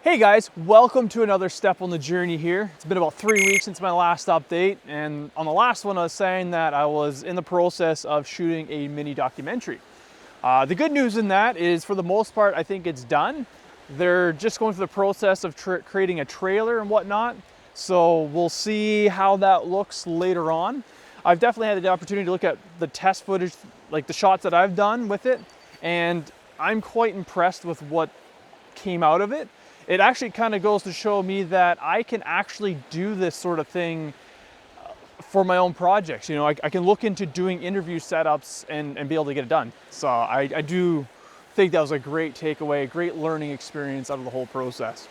Hey guys, welcome to another step on the journey here. It's been about 3 weeks since my last update, and on the last one I was saying that I was in the process of shooting a mini documentary. The good news in that is, for the most part, I think it's done. They're just going through the process of creating a trailer and whatnot, so we'll see how that looks later on. I've definitely had the opportunity to look at the test footage, like the shots that I've done with it, and I'm quite impressed with what came out of it. It actually kind of goes to show me that I can actually do this sort of thing for my own projects. You know, I can look into doing interview setups and be able to get it done. So I do think that was a great takeaway, a great learning experience out of the whole process.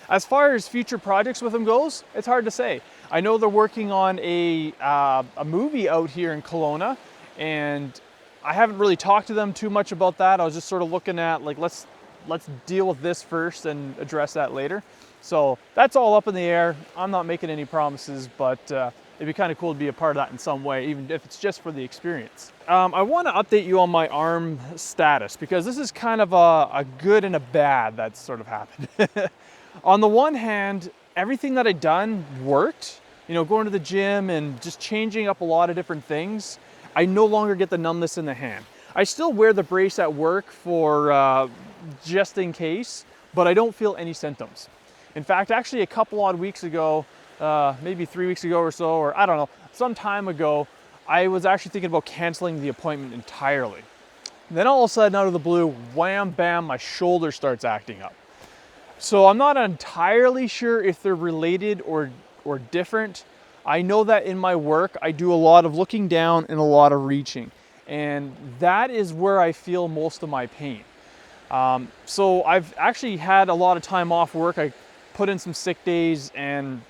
As far as future projects with them goes, it's hard to say. I know they're working on a movie out here in Kelowna, and I haven't really talked to them too much about that. I was just sort of looking at, like, let's deal with this first and address that later. So that's all up in the air. I'm not making any promises, but it'd be kind of cool to be a part of that in some way, even if it's just for the experience. I want to update you on my arm status, because this is kind of a good and a bad that's sort of happened. On the one hand, everything that I'd done worked. You know, going to the gym and just changing up a lot of different things. I no longer get the numbness in the hand. I still wear the brace at work for just in case, but I don't feel any symptoms. In fact, actually a couple odd weeks ago, maybe 3 weeks ago or so, or I don't know, some time ago, I was actually thinking about canceling the appointment entirely. And then all of a sudden, out of the blue, wham, bam, my shoulder starts acting up. So I'm not entirely sure if they're related or different. I know that in my work, I do a lot of looking down and a lot of reaching. And that is where I feel most of my pain. So I've actually had a lot of time off work. I put in some sick days, and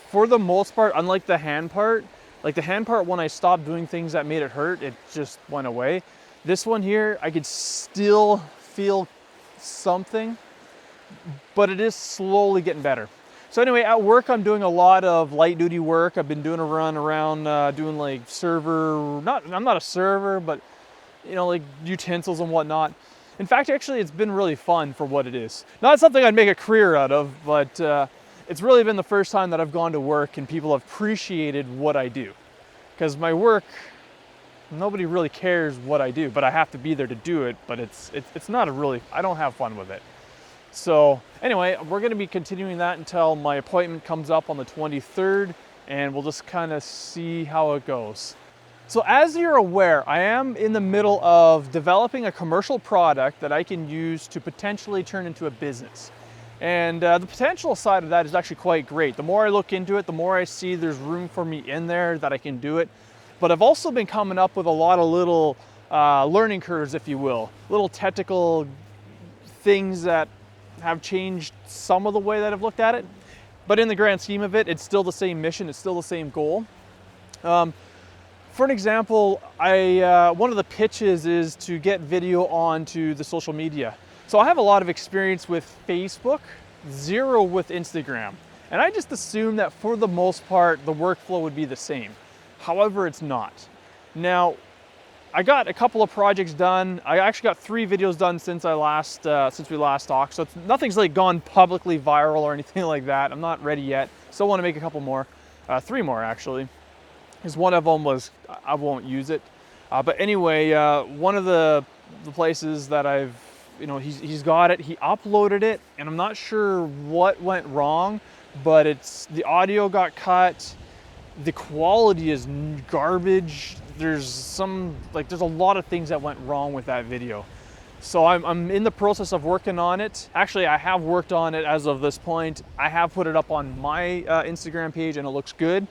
for the most part, unlike the hand part, like the hand part, when I stopped doing things that made it hurt, it just went away. This one here, I could still feel something, but it is slowly getting better. So anyway, at work, I'm doing a lot of light duty work. I've been doing a run around doing like server, I'm not a server, but you know, like utensils and whatnot. In fact, actually, it's been really fun for what it is. Not something I'd make a career out of, but it's really been the first time that I've gone to work and people have appreciated what I do. Because my work, nobody really cares what I do, but I have to be there to do it, but it's not I don't have fun with it. So anyway, we're gonna be continuing that until my appointment comes up on the 23rd, and we'll just kind of see how it goes. So as you're aware, I am in the middle of developing a commercial product that I can use to potentially turn into a business. And the potential side of that is actually quite great. The more I look into it, the more I see there's room for me in there, that I can do it. But I've also been coming up with a lot of little learning curves, if you will, little technical things that have changed some of the way that I've looked at it. But in the grand scheme of it, it's still the same mission, it's still the same goal. For an example, one of the pitches is to get video onto the social media. So I have a lot of experience with Facebook, zero with Instagram. And I just assumed that for the most part, the workflow would be the same. However, it's not. Now, I got a couple of projects done. I actually got 3 videos done since we last talked. So nothing's like gone publicly viral or anything like that. I'm not ready yet. Still want to make a couple more, 3 more actually. Because one of them was, I won't use it. But anyway, one of the places that he's got it, he uploaded it, and I'm not sure what went wrong, but the audio got cut, the quality is garbage, there's a lot of things that went wrong with that video. So I'm in the process of working on it. Actually, I have worked on it as of this point. I have put it up on my Instagram page, and it looks good.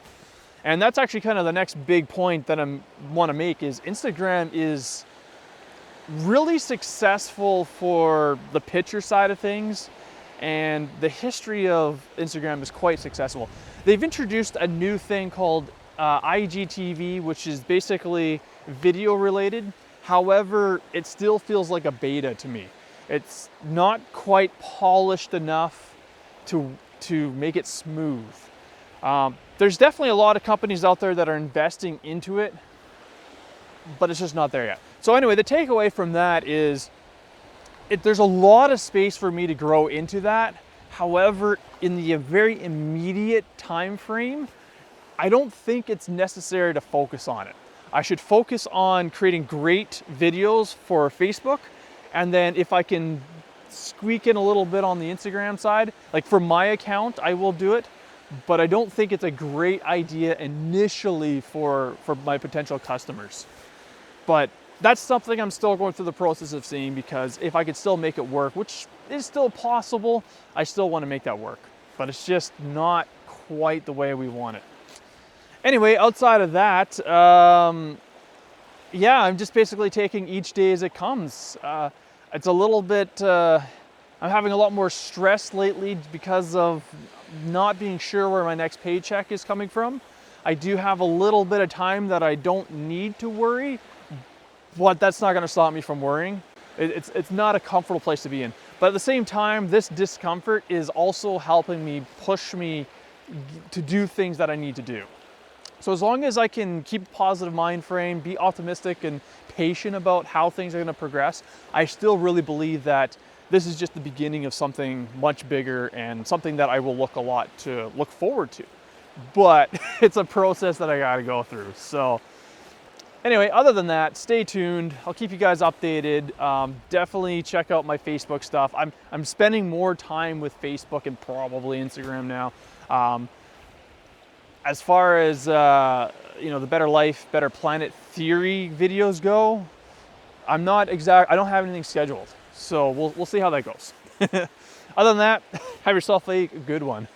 And that's actually kind of the next big point that I want to make, is Instagram is really successful for the picture side of things, and the history of Instagram is quite successful. They've introduced a new thing called IGTV, which is basically video related. However, it still feels like a beta to me. It's not quite polished enough to make it smooth. There's definitely a lot of companies out there that are investing into it, but it's just not there yet. So anyway, the takeaway from that is there's a lot of space for me to grow into that. However, in the very immediate time frame, I don't think it's necessary to focus on it. I should focus on creating great videos for Facebook, and then if I can squeak in a little bit on the Instagram side, like for my account, I will do it, but I don't think it's a great idea initially for my potential customers. But that's something I'm still going through the process of seeing, because if I could still make it work, which is still possible, I still want to make that work, but it's just not quite the way we want it. Anyway, outside of that, yeah, I'm just basically taking each day as it comes. It's a little bit, I'm having a lot more stress lately because of not being sure where my next paycheck is coming from. I do have a little bit of time that I don't need to worry, but that's not gonna stop me from worrying. It's not a comfortable place to be in. But at the same time, this discomfort is also helping me push me to do things that I need to do. So as long as I can keep a positive mind frame, be optimistic and patient about how things are gonna progress, I still really believe that this is just the beginning of something much bigger and something that I will look forward to. But it's a process that I gotta go through. So anyway, other than that, stay tuned. I'll keep you guys updated. Definitely check out my Facebook stuff. I'm spending more time with Facebook and probably Instagram now. As far as you know, the Better Life, Better Planet theory videos go, I don't have anything scheduled. So we'll see how that goes. Other than that, have yourself a good one.